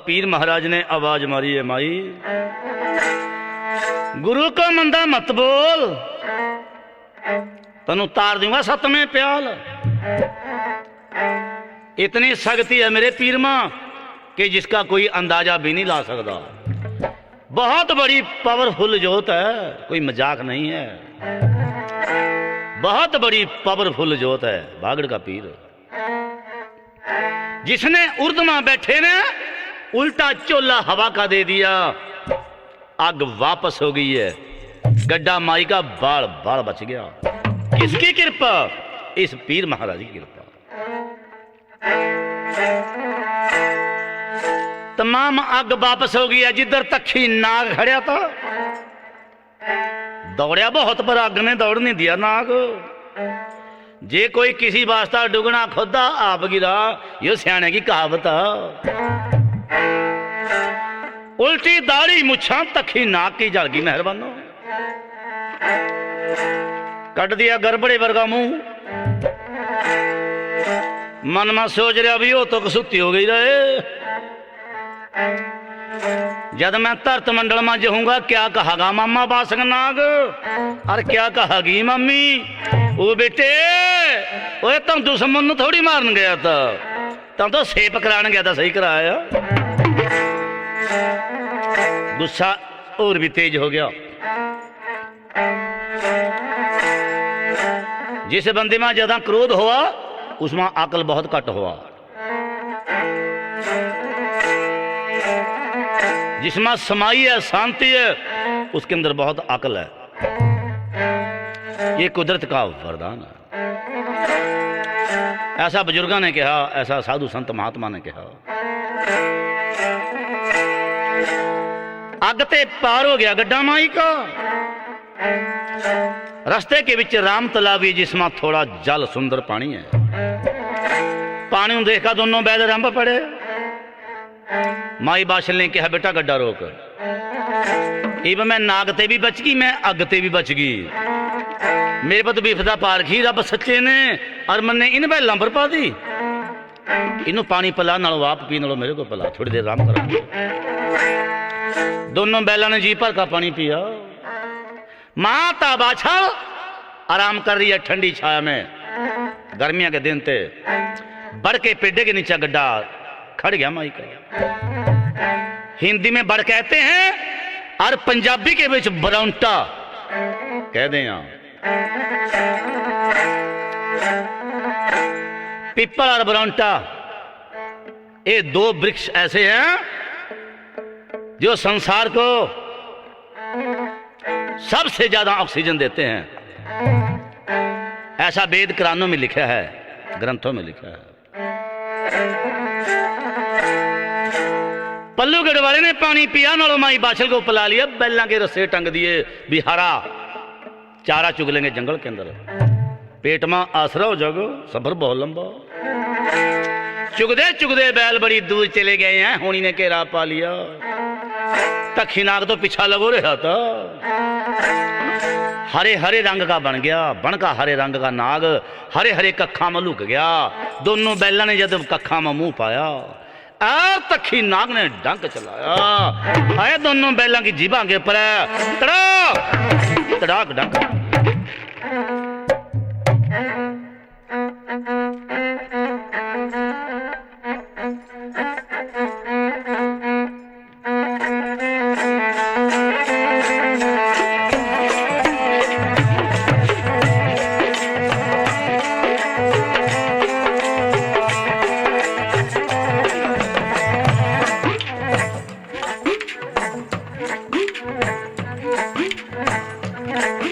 पीर महाराज ने आवाज मारी है, माई गुरु को मंदा मत बोल, तनु तार दूंगा सतमें प्याल। इतनी शक्ति है मेरे पीर मां कि जिसका कोई अंदाजा भी नहीं ला सकता। बहुत बड़ी पावरफुल जोत है, कोई मजाक नहीं है। बहुत बड़ी पावरफुल जोत है बागड़ का पीर। जिसने उर्दमा बैठे ने उल्टा चोला हवा का दे दिया, आग वापस हो गई है। गड्ढा माई का बाल बाल बच गया। किसकी कृपा? इस पीर महाराज की कृपा। तमाम आग वापस हो गई है। जिधर तखी नाग खड़िया था दौड़िया बहुत, पर आग ने दौड़ नहीं दिया नाग। जे कोई किसी वास्ता डुगना खोदा आप गिरा, यो सियाने की कहावत। उल्टी दाढ़ी मुछा तखी नाक की जल गई। मेहरबानो कट दिया गड़बड़े वर्गा मुंह। मन में सोच रहा भी हो तो कसुती हो गई रहे। जब मैं धरत मंडल में जाऊंगा क्या कहागा मामा बासंग नाग, और क्या कहागी मम्मी वो बेटे ओए तुम दुश्मन ਨੂੰ थोड़ी मारन गया था, तुम तो सेप कराने गया था। सही कराया। गुस्सा और भी तेज हो गया। जिस बंदे में ज्यादा क्रोध हुआ उसमें अकल बहुत घट हुआ। जिसमें समाई है शांति है उसके अंदर बहुत अकल है। ये कुदरत का वरदान है। ऐसा बुजुर्गों ने कहा, ऐसा साधु संत महात्मा ने कहा। अग ते पार हो गया गड्ढा माई का। रास्ते के बीच राम तलावी जिसमें थोड़ा जल सुंदर पानी है। पानी देखा दोनों बैल रंभ पड़े। माई बाशल ने कहा बेटा गड्ढा रोक। इब मैं नाग ते भी बच गई, मैं अग ते भी बच गई। मेरे पत विपदा पार की रब सच्चे ने, और मैंने इन बैलों पर पा दी। इन्हों पानी पिला नालों आप पी नालों मेरे को पिला, थोड़ी देर आराम करा। दोनों बैलों ने जी भर का पानी पिया। माता बाछल आराम कर रही है ठंडी छाया में। गर्मियों के दिन थे बढ़ के पेड़े के नीचे गड्ढा खड़ गया माई का। हिंदी में बड़ कहते हैं और पंजाबी के बीच बरौंटा कह दें। पिपल और बरौंटा ये दो वृक्ष ऐसे हैं जो संसार को सबसे ज्यादा ऑक्सीजन देते हैं। ऐसा वेद कुरानों में लिखा है, ग्रंथों में लिखा है। पल्लू गढ़वाले ने पानी पिया नालों माई बाछल को पिला लिया। बैलों के रस्से टंग दिए भी हरा चारा चुग लेंगे जंगल के अंदर। पेट में आसरा हो जाओ, सफर बहुत लंबा। चुगदे चुगदे बैल बड़ी दूर चले गए हैं। होनी ने घेरा पा लिया। तखी नाग तो पीछा लगो रहा था। हरे हरे रंग का बन गया। बन का हरे रंग का नाग हरे हरे कखा में लुक गया। दोनों बैलों ने जब कखा में मुंह पाया, तखी नाग ने डंक चलाया। आए दोनों बैलों की जीभा के ऊपर तड़ाक तड़ाक डंक।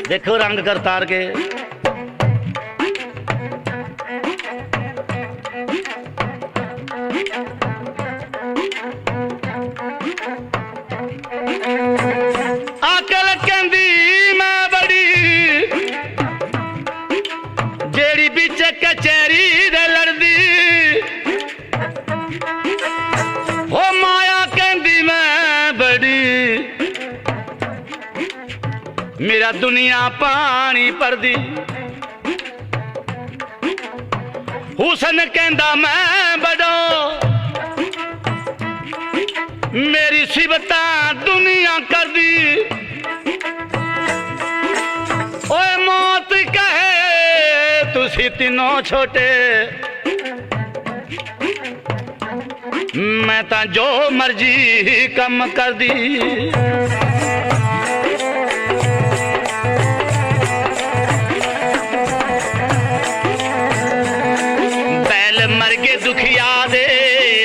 देखो रंग कर तार के। अकल कहंदी मैं बड़ी जेड़ी बिच कचहरी दे लड़दी। ओ माया कहंदी मैं बड़ी मेरा दुनिया पानी पर दी। हुसन कहंदा मैं बड़ो मेरी सिबता दुनिया कर दी ओए मौत कहे तुसी तीनों छोटे मैं ता जो मर्जी कम कर दी बैल मर के दुखिया दे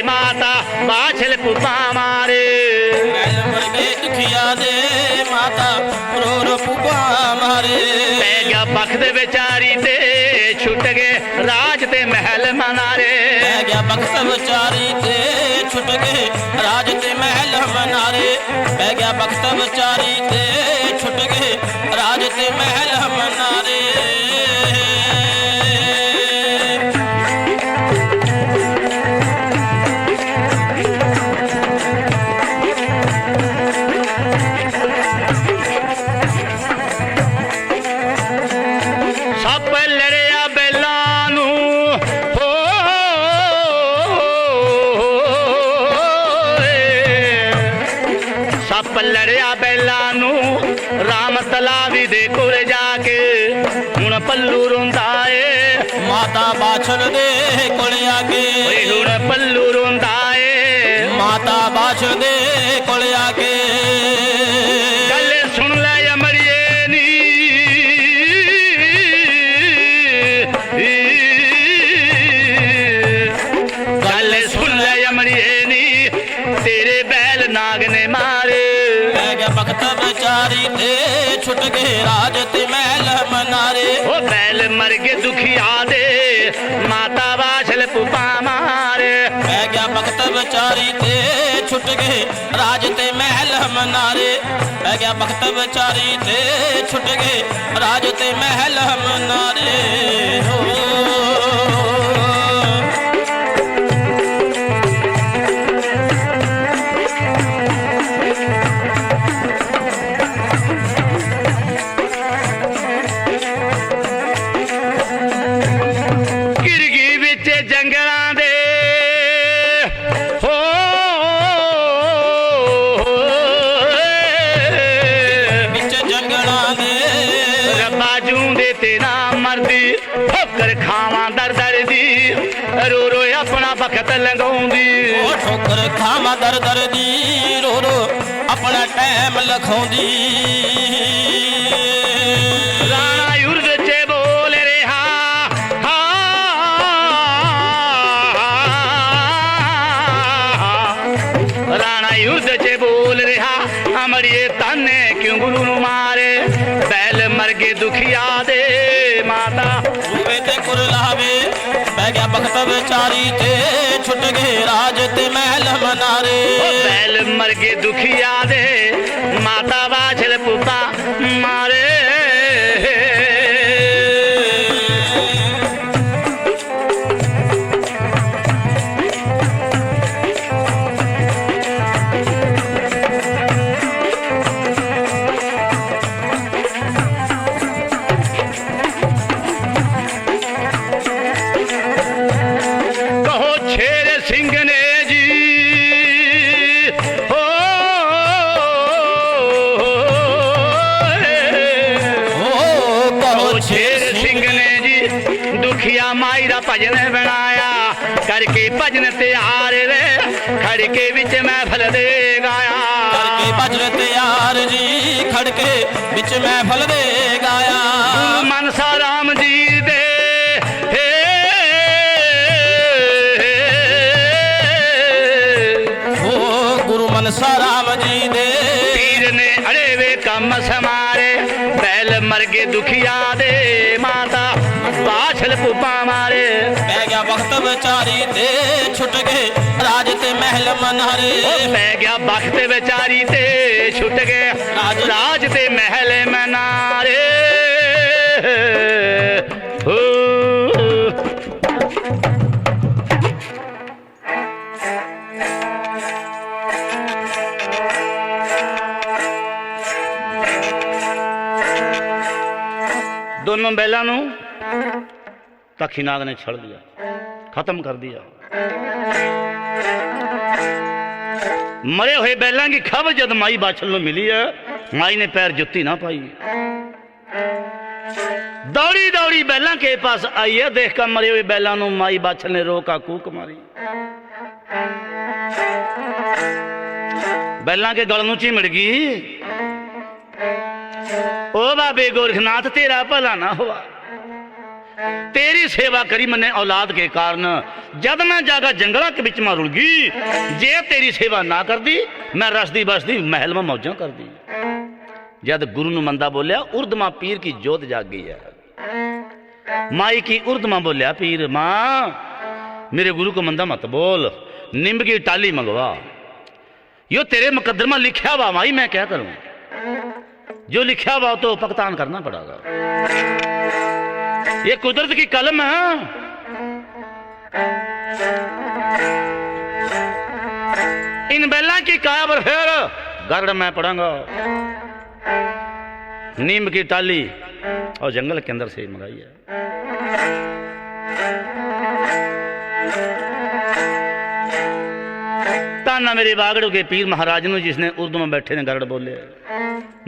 माता बाछल पुपा मारे बैल मर के दुखिया दे माता रो रो पुपा मारे पै गया बख्त बेचारी ते छुट गए राज ते महल मनारे पै गया बख्त बेचारी ते छुट गए राज ते महल मनारे पै गया बख्त बेचारी ते छुट गए राज ते महल मनारे सप लड़िया बेलानू हो सप लड़िया बेलानू राम तलावी दे कोल जाके हुण पल्लू रोंदा ए माता बाछल दे कोल आके हुण पल्लू रोंदा ए माता बाछल दे कोल आके गल सुन ले अमरिए नी गल सुन ले अमरिए नी तेरे बैल नाग ने मारे पै गया बख्त बेचारी ते छुट गए राज ते महल मनारे ओ बैल मर के दुखिया दे माता बाछल पुपा मारे पै गया बख्त बेचारी ते छुट गए राज ते महल मनारे पै गया बख्त बेचारी ते छुट गए राज ते महल मनारे हो गिरगी विच जंगलां दे हो बिच जंगलां दे रब्बा जूंदे ते ना मरदी ठोकर खावां दर दर दी रो रो अपना वक्त लंघाउंदी ओ ठोकर खावा दर दर दी रो रो अपना टाइम लखौंदी राणा युर्ग चे बोल रहा राणा युर्ग चे बोल रहा अमरिए ताने क्यों गुरु नु मारे बैल मर के दुखिया दे माता रूवे ते कुरलावे पै गया बख्त बेचारी ते छुट गए राज ते महल मनारे ओ बैल मर के दुखिया दे माता बाछल पुपा मारे कहो शेर सिंह ने जी हो कहो शेर सिंह ने जी दुखिया माई दा भजन बनाया करके भजन तैयार रे खड़के विच महफल दे गाया करके भजन तैयार जी खड़के बिच महफल दे गाया मनसा राम जी दे हे हो गुरु मनसा राम जी दे पीर ने अड़े वे कम समारे बैल मर के दुखिया दे माता बाछल पुपा मारे पै गया वक्त बेचारी ते छुट गए राज ते महल मनारे पै गया वक्त बेचारी ते छुट गए राज ते महल मनारे हो दोनों बैलों नू तखी नाग ने छड़ दिया, खत्म कर दिया। मरे हुए बैलों की खबर जब माई बाछल में मिली है, माई ने पैर जुत्ती ना पाई, दौड़ी दौड़ी बैलों के पास आई है। देखकर मरे हुए बैलों को माई बाछल ने रोका कूक मारी। बैलों के गल नूं चिमड़ गई, ओ बाबे गोरखनाथ तेरा भला ना हुआ, तेरी सेवा करी मैंने औलाद के कारण, जद मैं जागा जंगलों के बिच में रुल गई, जे तेरी सेवा ना कर दी मैं रसदी बसदी महल में मौजा कर दी। जद गुरु नु मंदा बोलिया, उर्दमा पीर की जोत जाग गई है। माई की उर्दमा बोलिया, पीर मां मेरे गुरु को मंदा मत बोल, निम्ब की टाली मंगवा, यो तेरे मुकद्दर में लिखा हुआ माई, मैं क्या करूं, जो लिखा हुआ तो भुगतान करना पड़ेगा, ये कुदरत की कलम है। इन बैलों की काया पर फिर गरड़ मैं पड़ूंगा। नीम की टाली और जंगल के अंदर से मंगाई है। ताना मेरे बागड़ों के पीर महाराज ने, जिसने उर्दू में बैठे ने गरड़ बोले।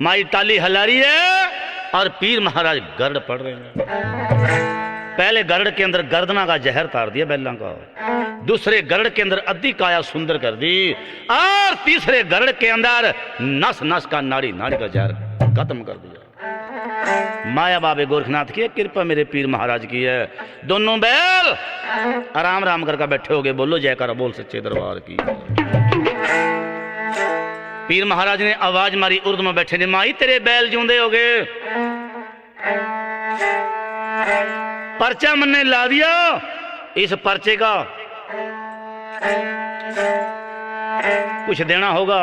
माई टाली हला रही है और पीर महाराज गरड़ पढ़ रहे हैं। पहले गरड़ के अंदर गर्दना का जहर तार दिया बैलों का, दूसरे गरड़ के अंदर अद्धी काया सुंदर कर दी, और तीसरे गरड़ के अंदर नस नस का नाड़ी नाड़ी का जहर खत्म कर दिया। माया बाबे गोरखनाथ की कृपा मेरे पीर महाराज की है। दोनों बैल आराम आराम करके बैठे हो गए। बोलो जयकारा बोल सच्चे दरबार की। पीर महाराज ने आवाज मारी, उर्दू में बैठे ने, माई तेरे बैल जूंदे हो गए, पर्चा मैंने ला दिया, इस पर्चे का कुछ देना होगा।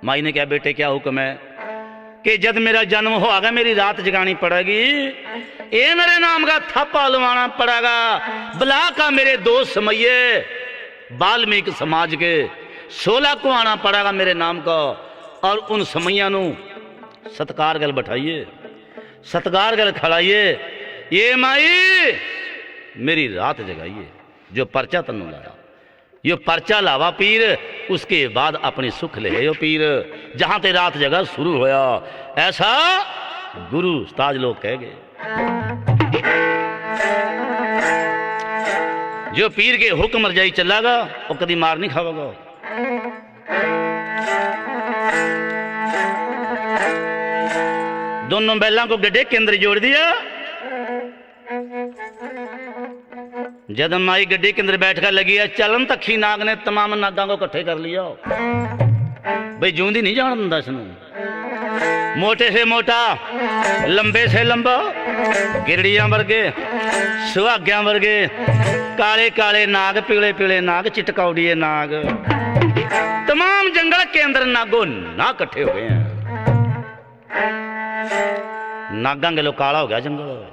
माई ने कहा, बेटे क्या हुक्म है? कि जब मेरा जन्म हो आगा मेरी रात जगानी पड़ेगी, ये मेरे नाम का थप्पा लवाना पड़ेगा। बुला का मेरे दोस्त समये वाल्मीकि समाज के 16 को आना पड़ेगा मेरे नाम का, और उन समैया नु सत्कार गल बैठाइए, सत्कार गल खड़ाइए। ये माई मेरी रात जगाइए, जो पर्चा तन्नू लाया, यो पर्चा लावा पीर, उसके बाद अपनी सुख ले यो पीर, जहां ते रात जगह शुरू होया। ऐसा गुरु उस्ताद लोग कह गए। जो पीर के हुक्म रजाई चलागा वो कभी मार नहीं खावागा। दोनों बैलों को गड्ढे के अंदर जोड़ दिया। जब माई गड्ढे के अंदर बैठकर लगी है चलन, तखी नाग ने तमाम नागा को इकट्ठे कर लिया। भाई जूंदी नहीं जान दिंदा इसनू, मोटे से मोटा, लंबे से लंबा, गिरड़ियां वर्गे, सुहाग्या वर्गे, काले काले नाग, पीले पीले नाग, चिटकौड़िए नाग, तमाम जंगल के अंदर नागो ना इकट्ठे हो गए हैं। नागा गलो काला हो गया जंगल।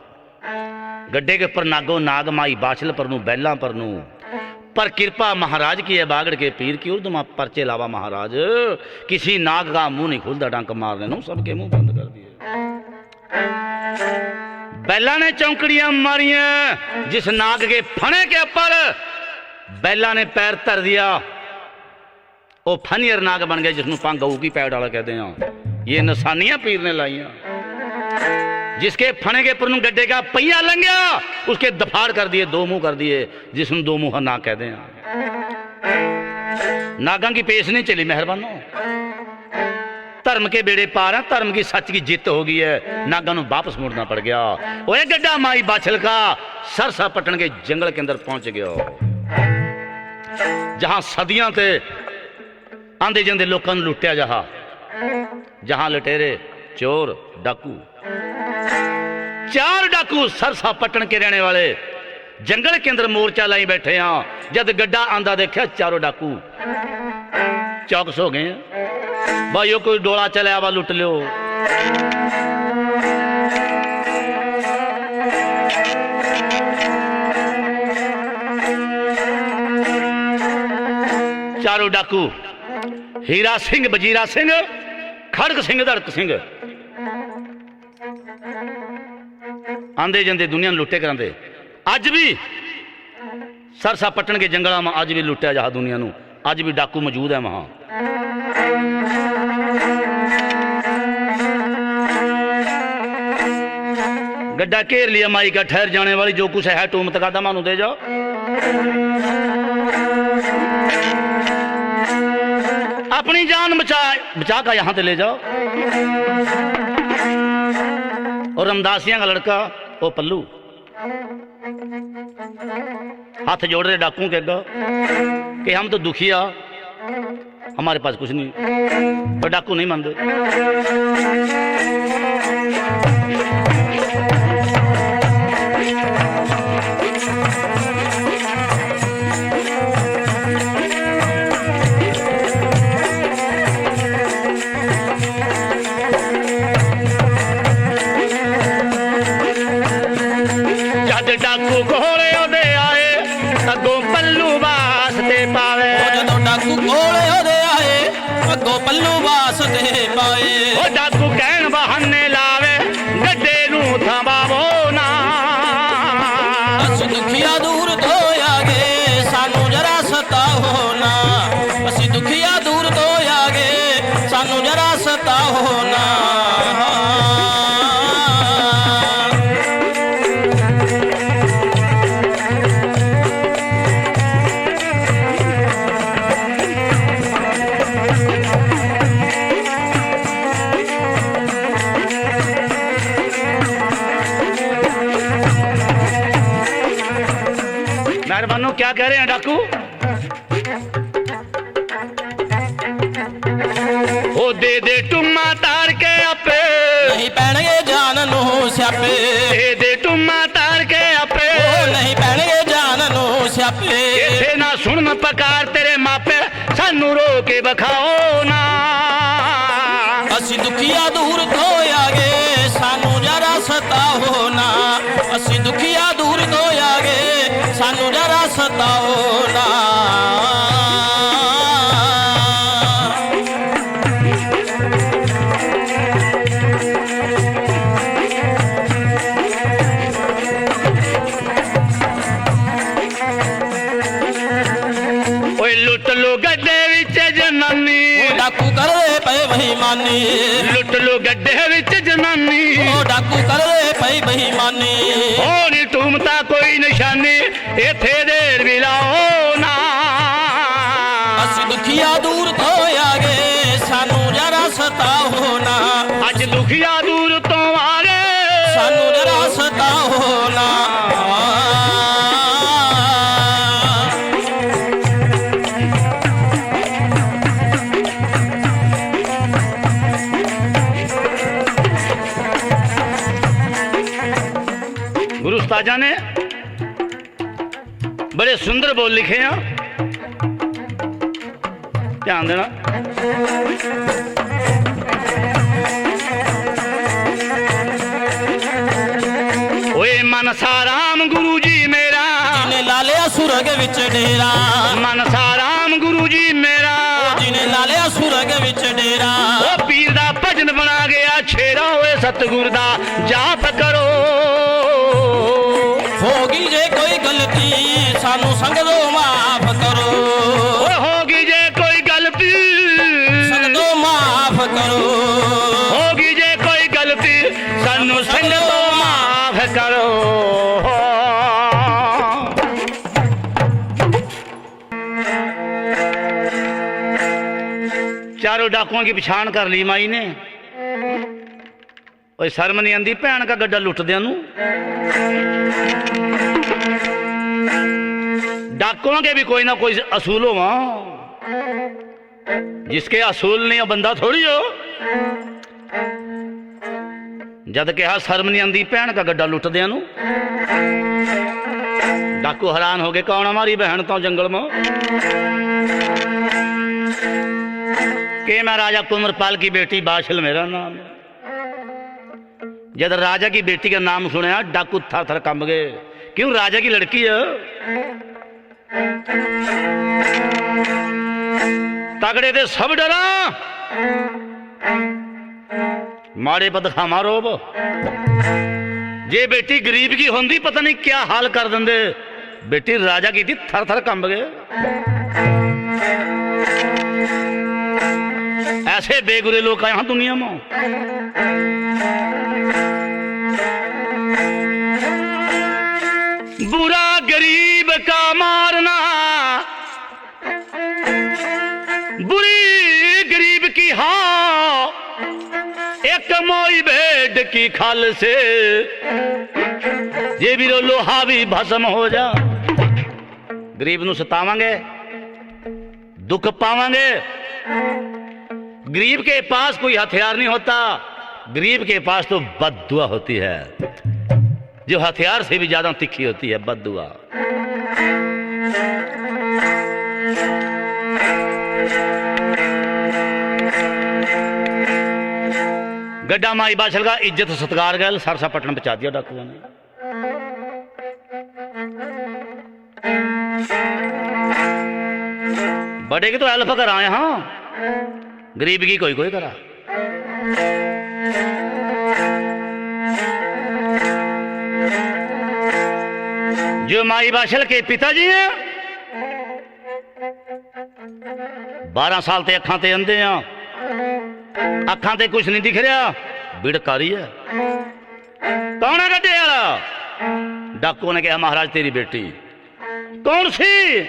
गड्ढे के ऊपर नागो नाग, माई बाछल पर नू, बैला पर नू, पर कृपा महाराज की है बागड़ के पीर की। उर्दू में पर्चे लावा महाराज, किसी नाग का मुंह नहीं खुलता, डंक मारने नो सबके मुंह बंद कर दिए। बैला ने चौंकड़ियां मारियां, जिस नाग के फने के ऊपर बैला ने पैर धर दिया, वो फनियर नाग बन गया, जिसनों पंग गऊ की पैर डाला कहते हैं। ये निशानियां पीर ने लाइया। जिसके फने के पर गड्ढे का पहिया लंग गया, उसके दफाड़ कर दिए, दो मुंह कर दिए, जिसमें दो मुंह नाग कहते हैं। नागा की पेश नहीं चली मेहरबानो, धर्म के बेड़े पार है, धर्म की सच की जित हो गई है। नागा नू वापस मुड़ना पड़ गया। वो गड्ढा माई बाछल का सरसा पटन के जंगल के अंदर पहुंच गया, जहां सदियां ते आंदे जांदे लोगों लुटिया, जहां लुटेरे, चोर, डाकू, 4 डाकू सरसा पटन के रहने वाले जंगल के अंदर मोर्चा लाई बैठे हैं। जब गड्ढा आंदा देखा, चारों डाकू चौकस हो गए। भाइयों कोई डोला चलाया वा लुट लो। चारों डाकू हीरा सिंह, बजीरा सिंह, खड़ग सिंह, धड़क सिंह आंदे जंदे दुनिया लुटे करांदे। अज भी सरसा पटन के जंगलों में अज भी लुटिया जा दुनिया नू। अज भी डाकू मौजूद है वहां। गड्ढा घेर लिया माई का, ठहर जाने वाली जो कुछ है टूम तकादा मानू दे जाओ। अपनी जान बचा कर यहां से ले जाओ। और रामदासिया का लड़का वो पल्लू हाथ जोड़ रहे डाकू के अगा कि हम तो दुखिया, हमारे पास कुछ नहीं। पर डाकू नहीं मानते। डाकू घोड़े ओदे आए अगों पल्लू वास्ते पावे। जदों डाकू घोड़े ओदे आए अगों पल्लू वास्ते पाए। ओ डाकू कहण बहाने लावे गड्ढे नूं थंभावो ना। असीं दुखिया दूर तो आगे सानू जरा सताओ ना। असीं दुखिया दूर तो आगे सानू जरा सताओ ना। मेहरबानो क्या कह रहे हैं डाकू? ओ दे टुम्मा तार के आपे नहीं पैणगे जान नू स्यापे। दे टुम्मा तार के आपे नहीं पैणगे जान नू स्यापे। इसे ना सुन पकार तेरे मापे सानू रो के बखाओ ना। असी दुखिया दूर तो आगे सानू जरा सताओ ना। असी दुखिया दूर तो आगे सानू जरा सताओ ना। लुट लो गड्ढे विच जनानी, डाकू करे पे बेईमानी। लुट लो गड्ढे विच जनानी, डाकू करे पे बेईमानी। होनी टूमता कोई निशानी इथे देर भी लाओ ना। असी दुखिया दूर तो आगे सानू जरा सताओ ना। अज दुखिया दूर तो आगे सानू जरा सताओ ना। गुरु उस्ताजा ने बड़े सुंदर बोल लिखे हैं, ध्यान देना। ओए मनसा राम गुरु जी मेरा, जिने लालिया सुरग विच डेरा। मनसा राम गुरु जी मेरा, जिने लालिया सुरग विच डेरा। ओ पीर दा भजन बना गया छेरा, होए सतगुर दा जाप करो। होगी जे कोई गलती सानू संग दो माफ करो। होगी जे कोई गलती संग दो माफ करो। होगी जे कोई गलती सानू संग दो माफ करो। चारों डाकुओं की पछाण कर ली माई ने। ओए शर्म नहीं आंदी भैन का गड्ढा लुटदियां नू। डाकुओं के भी कोई ना कोई असूल हो, जिसके असूल नहीं हो बंदा थोड़ी हो। जद कहा शर्म नहीं आंदी भैन का गड्ढा लुटदियां नू। डाकू हैरान हो गए, कौन हमारी बहन तो जंगल में के? मैं राजा कुंवरपाल की बेटी बाछल मेरा नाम है। जब राजा की बेटी का नाम सुना डाकू थर थर कंब गए। क्यों? राजा की लड़की है, तगड़े दे सब डरा, माड़े पर दिखावा रोब। जे बेटी गरीब की होंदी पता नहीं क्या हाल कर देंदे। बेटी राजा की थी थर थर कंब गए। ऐसे बेगुरे लोग आए हैं दुनिया में। बुरा गरीब का मारना, बुरी गरीब की हाँ, एक मोई भेड़ की खाल से ये भी लोहा भी भस्म हो जा। गरीब नू सतावांगे, दुख पावांगे। गरीब के पास कोई हथियार नहीं होता, गरीब के पास तो बद्दुआ होती है, जो हथियार से भी ज्यादा तिखी होती है, बद्दुआ। गड्ढा माई बाछल का इज्जत सत्कार गल सरसा पटन पहुंचा दिया डाकुओं ने। बड़े की तो हेल्प कर आए, हाँ गरीब की कोई कोई करा। जो माई बाछल के पिताजी हैं 12 साल ते अखां ते अंधे हैं, अखां ते कुछ नहीं दिख रहा, बिड़कारी है। कौन है गड्ढे वाला? डाकुओं ने कहा महाराज तेरी बेटी। कौन सी?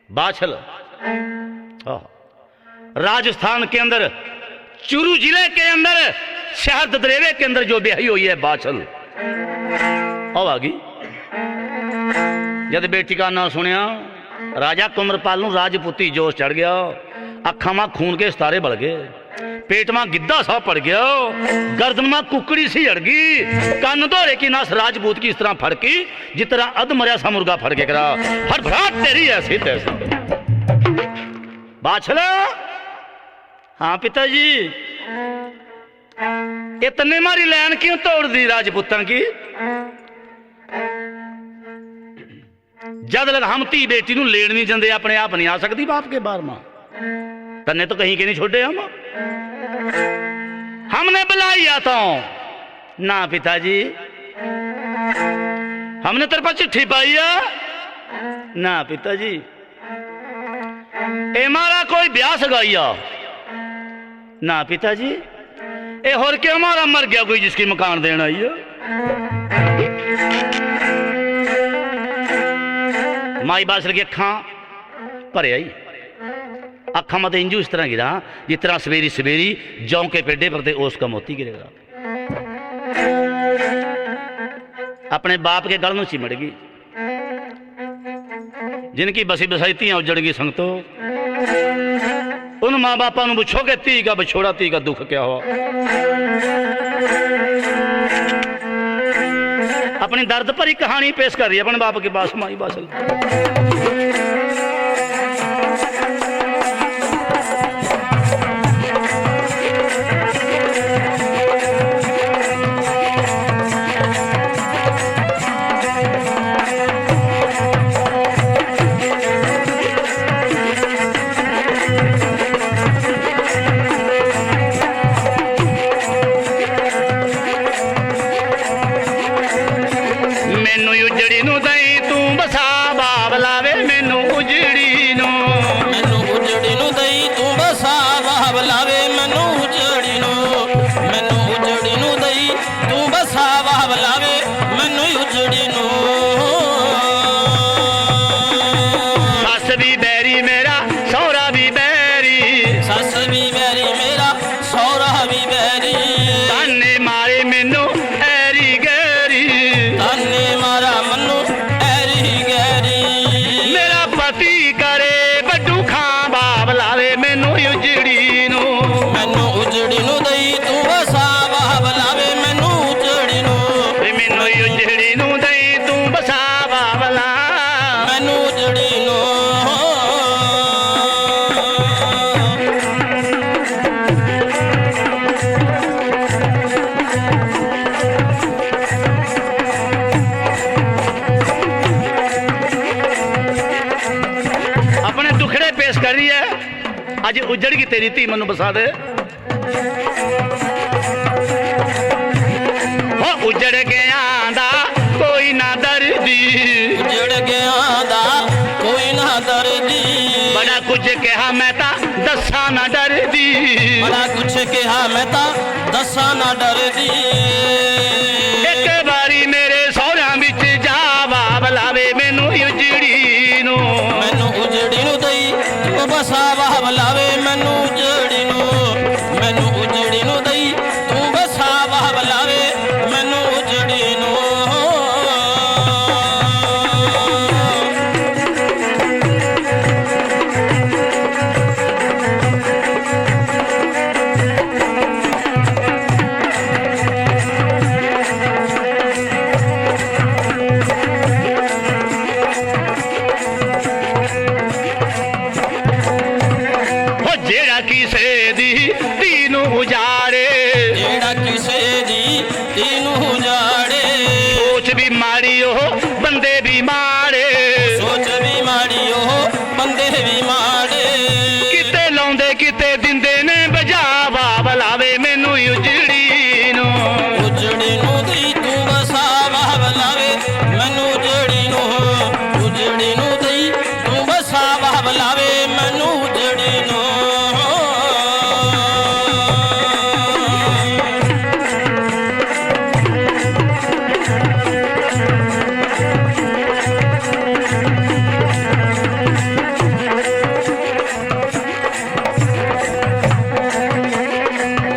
बाछल। राजस्थान के अंदर चूरू जिले के अंदर शहर ददरेवे के अंदर जो ब्याही हुई है बाछल। अब आ गई। जब बेटी का नाम सुनिया राजा कुमरपाल नूं राजपूती जोश चढ़ गया, अखा में खून के सितारे बढ़ गए, पेट में गिद्धा सा पड़ गया, गर्दन में कुकड़ी सी अड़ गई, कान दौरे की नास राजपूत की इस तरह फड़की जिस तरह अध मरिया सा मुर्गा फड़के करा। फटफड़ाट तेरी ऐसी तैसी। बाछला, हाँ पिताजी, इतने मारी लैन क्यों तोड़ दी राजपूतों की? जद लग हम धी बेटी नूं लेण नहीं जांदे, अपने आप नहीं आ सकती बाप के बार मां, तन्ने तो कहीं के नहीं छोड़े हम। हमने बुलाई आता हूं ना पिताजी, हमने तेरे पास चिट्ठी पाई है ना पिताजी। ए मारा कोई ब्याह सगाइया ना पिताजी। ए होर के हमारा मर गया कोई जिसकी मकान देना आई है। माई बाछल की अखा भरे आई, अखा मत इंजू इस तरह गिरा जिस तरह सवेरी सवेरी जौ के पेड़े पर ओस का मोती गिरेगा। अपने बाप के गल में चिमड़ गई, जिनकी बसी बसाईतियां उजड़ गई संगतो। उन माँ बापा नूं पुछोगे धी का बछोड़ा, धी का दुख क्या हुआ। अपनी दर्द भरी कहानी पेश कर रही है अपने बाप के पास माई बाछल। अज उजड़ गई तेरी धी मैनू बसा दे। उजड़ गया दा कोई ना दर्दी, उजड़ गया दा कोई ना दर्दी। बड़ा कुछ कहा मैं ता दसा ना डरदी। बड़ा कुछ कहा मैं ता दसा ना डरदी। एक बारी मेरे सौरिया बिच जा बाबलावे मैनू उजड़ी नू। मैनू उजड़ी नू दई तू बसा बाबलावे मैनू उजड़ी नू। मैनू उजड़ी नू दई तू बसा बाबलावे मैनू उजड़ी नू। जेड़ा किसे दी तीनू उजाड़े। जेड़ा किसे दी तीनू उजाड़े। सोच भी माड़ी हो बंदे भी माड़े। सोच भी माड़ी हो बंदे भी माड़े। किते लाउंदे किते दिंदे ने बजा बाबलावे मैनू उजड़ी नू। उजड़ी नू दी तू बसा बाबलावे मैनू उजड़ी नू। उजड़ी नू दी तू बसा बाबलावे मैनू उजड़ी नू।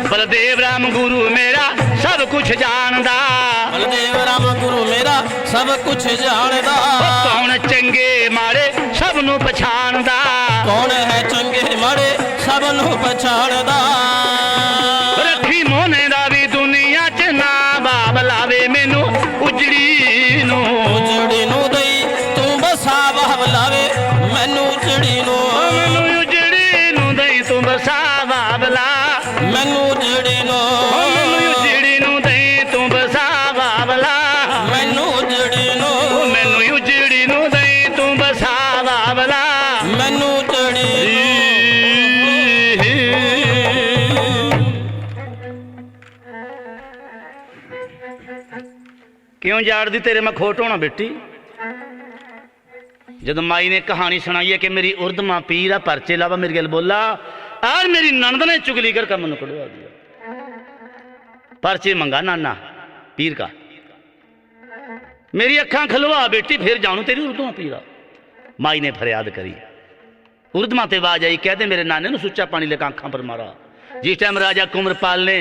बलदेव राम गुरु मेरा सब कुछ जानदा। बलदेव राम गुरु मेरा सब कुछ जानदा। कौन चंगे माड़े सब नू पछाणदा। कौन है चंगे माड़े सब नू पछाणदा। रखी मोने दा भी दुनिया च ना बाबलावे मैनू उजड़ी नू। उजड़ी नू दई तू बसा बाबलावे मैनू उजड़ी नू। मैनू उजड़ी नू दई तू बसा बाबला। मैनू उजड़ी नू। मैनू उजड़ी नू दई तू बसा बाबला। मैनू उजड़ी नू। मैनू उजड़ी नू दई तू बसा बाबला। मैनू उजड़ी नू। क्यों जाड़दी तेरे मैं खोट होना बेटी। जब माई ने कहानी सुनाई है कि मेरी उर्द मां पीर आ परचे लावा मेरे गल बोला और मेरी ननद ने चुगली कर कम कड़वा दिया। परचे मंगा नाना पीर का। मेरी अखा खलवा बेटी फिर जानू तेरी उर्दू पीरा। माई ने फरियाद करी। उर्द मां ते आवाज आई कहते मेरे नाने ने सुच्चा पानी लेकर अखा पर मारा। जिस टाइम राजा कुमरपाल ने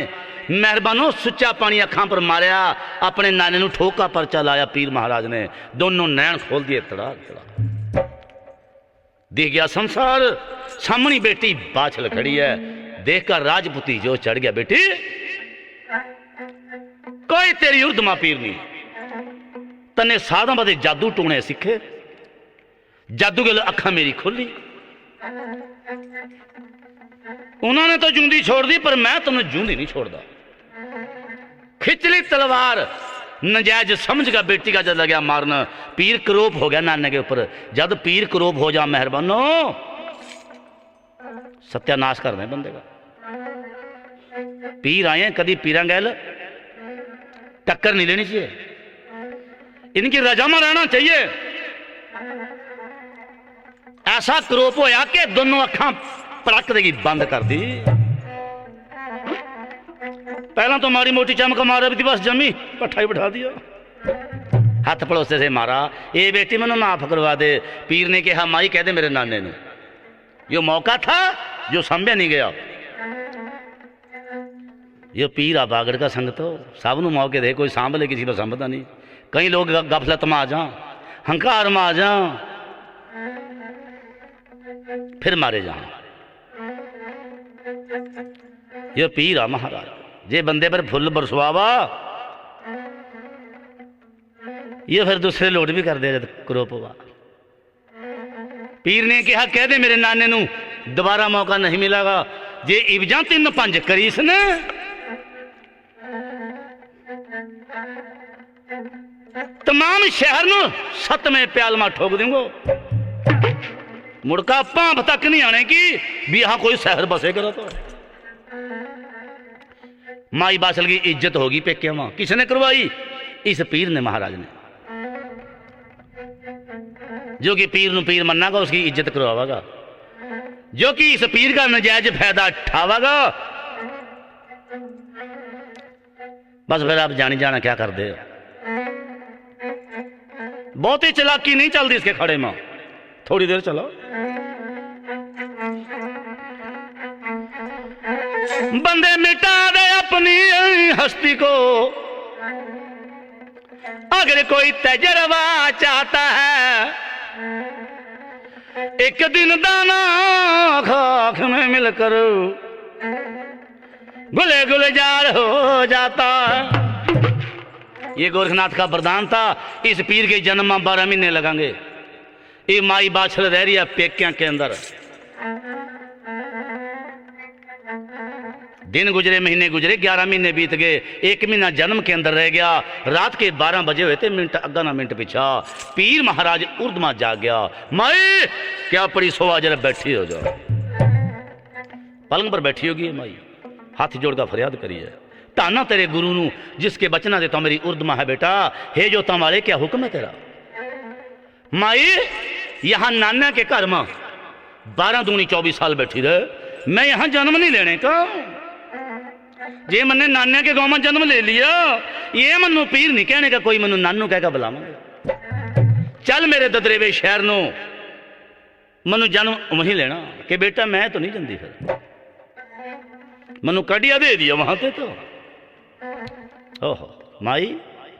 मेहरबानो सुच्चा पानी अखा पर मारिया अपने नाने नू ठोका परचा लाया। पीर महाराज ने दोनों नैन खोल दिए तड़ा तड़ा। देख गया संसार सामनी बेटी बाछल खड़ी है। देखकर राजपूती जो चढ़ गया बेटी कोई तेरी उर्द मां पीर नहीं। तने साधा बदे जादू टूने सीखे। जादू गल अखा मेरी खोली। उन्होंने तो जूंदी छोड़ दी पर मैं तुम जूंदी नहीं छोड़दा। खिचली तलवार नजायज समझ गया बेटी का जब लगा मारना। पीर क्रोप हो गया नाने के ऊपर। जब पीर क्रोप हो जा मेहरबानो सत्यानाश कर दे बंदे का। पीर आए कभी पीरा गैल टक्कर नहीं लेनी चाहिए। इनकी रजा में रहना चाहिए। ऐसा क्रोप होया कि दोनों अखा पड़क देगी बंद कर दी। पहला तो मारी मोटी चमक मारे भी बस जमी पट्ठा ही बैठा दिया। हाथ पड़ोसे से मारा ये बेटी मैंने माफ करवा दे। पीर ने कहा माई कह दे मेरे नाने ने यो मौका था जो संभ्या नहीं गया। ये पीर आ बागड़ का संग तो सब नू मौके दे कोई सांभ ले किसी पर संभता नहीं। कई लोग गफलत में आ जा हंकार में आ जा फिर मारे जा। ये पीर आ महाराज जे बंदे पर फुल बरसवावा ये फिर दूसरे लोड भी कर दे जब क्रोपवा। पीर ने कहा कह दे मेरे नाने नू दोबारा मौका नहीं मिलेगा। जे इवजा 3-5 करीस ने तमाम शहर नू 7वें प्याल में ठोक दूंगो। मुड़का भांप तक नहीं आने की भी यहां कोई शहर बसे करो। तो माई बासल की इज्जत होगी पेके वहां किसने करवाई? इस पीर ने महाराज ने। जो कि पीर नू पीर मन्नागा उसकी इज्जत करवागा। जो कि इस पीर का नजायज फायदा उठावेगा। बस फिर आप जानी जाना क्या कर दे। बहुती चालाकी नहीं चलती इसके खड़े में, थोड़ी देर चलो। बंदे मिटा दे अपनी हस्ती को, अगर कोई तजर्बा चाहता है, एक दिन दाना खाक में मिलकर गुले गुलजार हो जाता है। ये गोरखनाथ का वरदान था। इस पीर के जन्म में 12 महीने लगेंगे। ये माई बाछल रह रही है पेक्या के अंदर। दिन गुजरे, महीने गुजरे, 11 महीने बीत गए, 1 महीना जन्म के अंदर रह गया। रात के 12 बजे हुए थे, मिनट अग्गा ना मिनट पिछा पीर महाराज उर्दमा जाग गया। माई क्या पड़ी सोआ, जरा बैठी हो जाओ। पलंग पर बैठी होगी माई, हाथ जोड़ का फरियाद करी है। ताना तेरे गुरु नू जिसके बचना दे तो मेरी उर्दमा है बेटा, हे जो तमारे क्या हुक्म है तेरा। माई यहां नाना के घर में 12 दूनी 24 साल बैठी रहे। मैं यहां जन्म नहीं लेने का। जे मैंने नान्या के गांव में जन्म ले लिया, ये मनु पीर नहीं कहने का, कोई मनु नानू कह बुलावा। चल मेरे ददरेवे शहर नो मनु जन्म वहीं लेना कि बेटा मैं तो नहीं जंदी। फिर मनु कड़िया दे दिया वहां पे। तो ओहो माई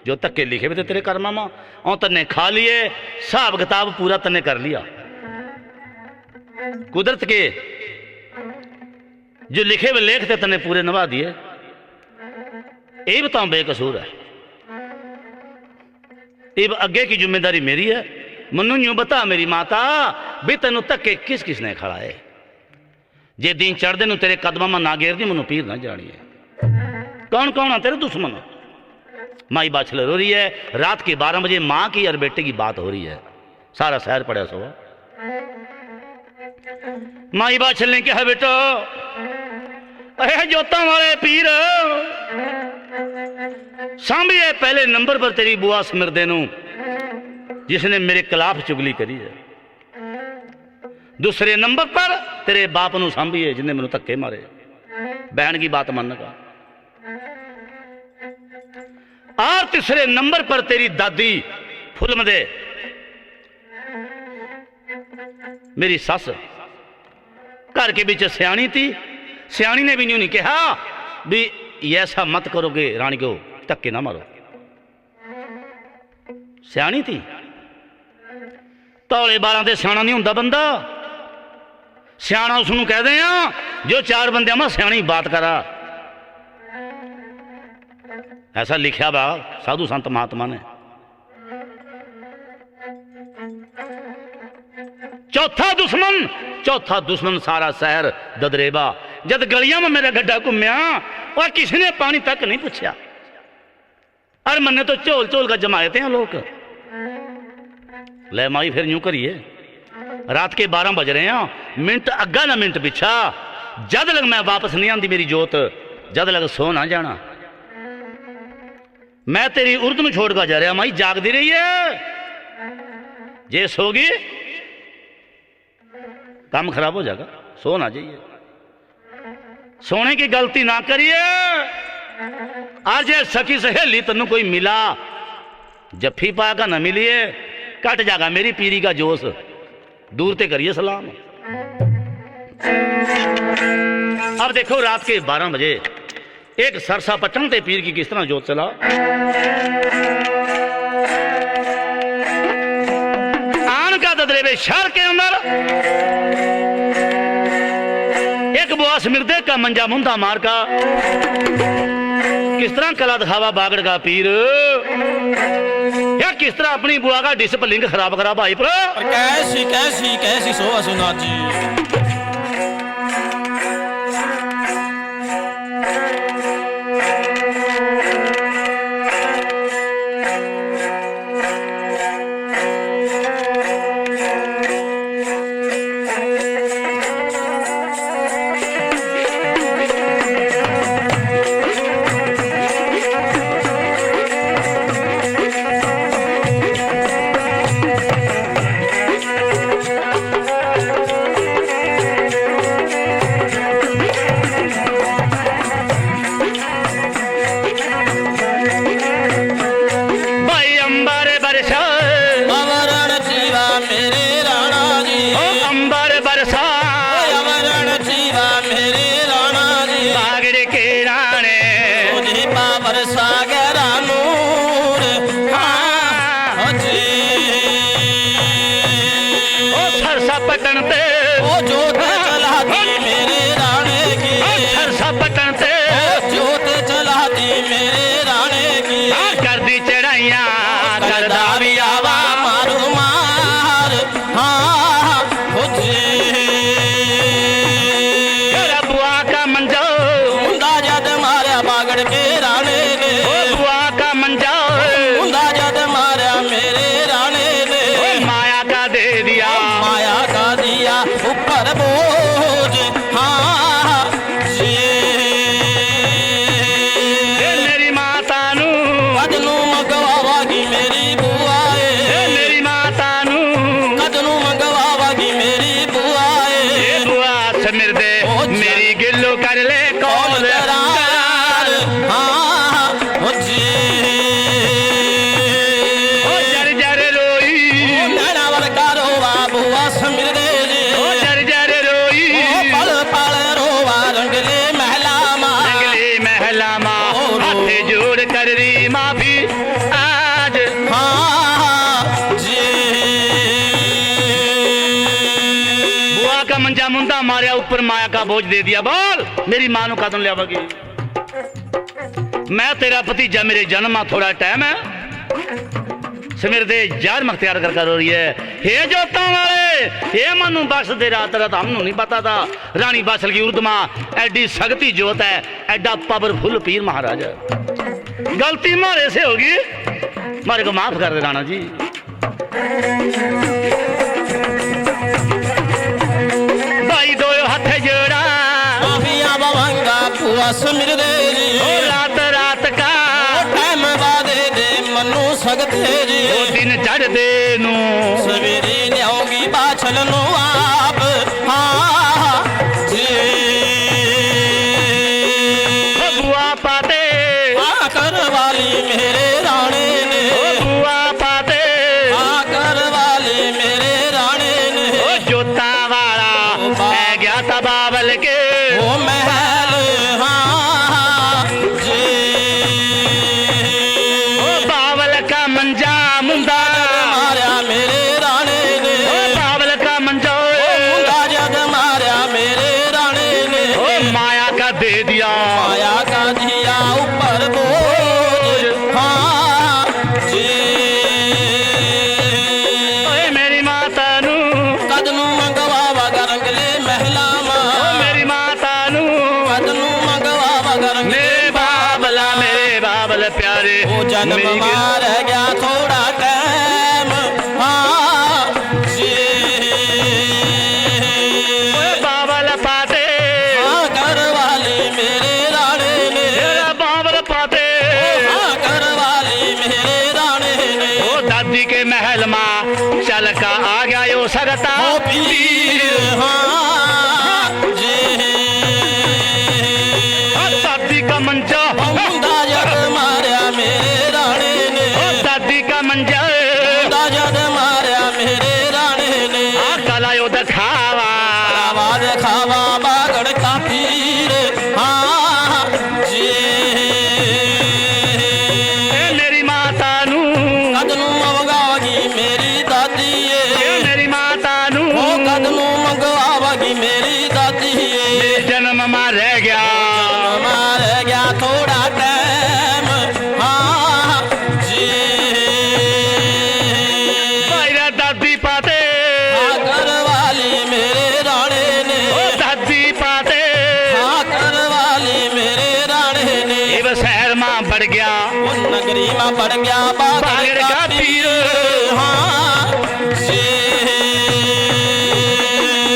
जो तक के लिखे हुए थे तेरे कर्मा में, और तन्ने खा लिए, हिसाब किताब पूरा तन्ने कर लिया। कुदरत के जो लिखे हुए लेख थे तन्ने पूरे निभा दिए। ये बताओ बेकसूर है, ये अगे की जिम्मेदारी मेरी है। मनु यूं बता मेरी माता भी तेन तक के किस किस ने खड़ा है। जे दिन चढ़ते नु तेरे कदम में ना घेर दी, मनु पीर ना जानिए कौन कौन है तेरे दुश्मन। माई बाछल रो रही है। रात के 12 बजे मां की और बेटे की बात हो रही है। सारा शहर पड़ा सो। माई बाछल ने कहा बेटो, अरे जोता वाले पीर सांभिए पहले नंबर पर तेरी बुआ सिमरदे नू जिसने मेरे खिलाफ चुगली करी है। दूसरे नंबर पर तेरे बाप नू सांभिए जिन्हें मैनू धक्के मारे। बहन की बात मान का। और तीसरे नंबर पर तेरी दादी फुलमदे मेरी सस घर के बीच सियाणी थी। सियाणी ने भी यूं नहीं कहा भी ऐसा मत करोगे रानी को, धक्के ना मारो। सियाणी थी। तौले 12 से सियाणा नहीं होंदा बंदा। सियाणा उसनू कह दे जो 4 बंदियां में सियाणी बात करा। ऐसा लिखा बा साधु संत महात्मा ने। चौथा दुश्मन सारा शहर ददरेबा। जब गलियां में मेरा गड्ढा घूमया और किसी ने पानी तक नहीं पूछा। और मन्ने तो झोल झोल का जमाए थे लोग। ले माई फिर यूं करिए। रात के 12 बज रहे हैं, मिनट अग्गा ना मिनट पिछा। जद लग मैं वापस नहीं आती मेरी जोत, जद लग सो ना जाना। मैं तेरी उर्द में छोड़ कर जा रहा। माई जागती रही है। जे सोगी काम खराब हो जाएगा। सो ना जाइए, सोने की गलती ना करिए। आज सखी सहेली तेन कोई मिला जफ्फी पाएगा ना मिलिए, कट जाएगा मेरी पीरी का जोश। दूर ते करिए सलाम। अब देखो रात के 12 बजे एक सरसा पटन ते पीर की किस तरह जोत चला। आन का ददरेवे शहर के अंदर एक बुआस मिर्दे का मंजा मुंदा मार का किस तरह कला दिखावा बागड़ का पीर, या किस तरह अपनी बुआ का डिसिप्लिन खराब करा भाई पर। कैसी कैसी कैसी सोहा सुना जी। बटन ते ओ जोत चलाती मेरे राणे की, सरसा बटन ते ओ जोत चलाती मेरे राणे की, कर दी चढ़ाइया करदा भी आवा मारू मार हाँ खुजी बुआ का मंजो मुंडा जद मारा बागड़ के राणे ने, बुआ का मंजो मुंडा जद मारा मेरे राणे ने, माया का दे दिया माया का दिया ऊपर बोझ हाँ जी मेरी माता नू कदनू मंगवावागी मेरी बुआए, मेरी माता नू कदनू मंगवावागी मेरी बुआए, बुआ समिर दे मेरी गिल्लो कर ले कौल करार हाँ जी जर जर रोई नैना वर्गा रोवा बुआ समिर दे जर जर रोई पल पल रोवा रंगले महला माँ, रंगली महला माँ हाथ जोड़ कर री माफी आज हाँ जी बुआ का मंजा मुंदा मारिया ऊपर माया का बोझ दे दिया बोल मेरी मां नु कदम लियावगी मैं तेरा भतीजा मेरे जन्म में थोड़ा टाइम है समेर दे जार मख्तियार कर हो रही है हे जोता वाले हे मनु बख्श दे रात रात हमनू नहीं पता था रानी बासल की उर्द मां एडी सख्ती जोत है एडा पावरफुल पीर महाराज गलती मारे से होगी मारे को माफ कर दे राणा जी भाई दो हाथ जोड़ा माफिया बवंगा बुआ समिर दे रात रात का टाइम बादे दे मनु सगते जी वो दिन चढ़ दे नू सवेरे ल्याऊंगी बाछल नु आप हाँ जी बुआ पाते आकर वाली मेरे राणे ने, बुआ पाते आकर वाली मेरे राणे ने, जोता वाला है गया था बाबल के वो महल हाँ जी बाबल का मंजा मुंदा मारा मेरे राणे ने, बाबल का मंजा मुंडा जद मारा मेरे राणे ने, माया का दे दिया माया का दिया ऊपर बोझ हाँ जी ओए मेरी माता नू कदनू मंगवावा गरंगले महला माँ, मेरी माता नू कदनू मंगवावा गरंगले मेरे बाबल प्यारे वो जन्म मेरी गिर- मार गया थोड़ा टाइम हाँ जी ओए बाबल पाते हाँ घर वाली मेरे राणे ने, मेरा बाबल पाते हाँ घर वाली मेरे राणे ने, ओ दादी के महल माँ चल का आ गया यो सगता ओ पीर हाँ जी दादी का मंजा मुंडा जद मारा मेरे राणे ने, दादी का मंजा मुंडा जद मारा मेरे राणे ने, कला यो दिखावा आवाज खावा बागड़ का पीर हाँ जी मेरी माता नू कदनू मंगवागी मेरी दादी मेरी माता नू ओ कदनू मंगवागी मेरी दादी जन्म में रह गया मार गया थोड़ा टाइम हाँ जी मेरा दादी पाते हाँ घर वाली मेरे राणे ने, दादी पाते हाँ घर वाली मेरे राणे ने, ये शहर में बढ़ गया वो नगरी में पड़ गया बागड़ का पीर हाँ जी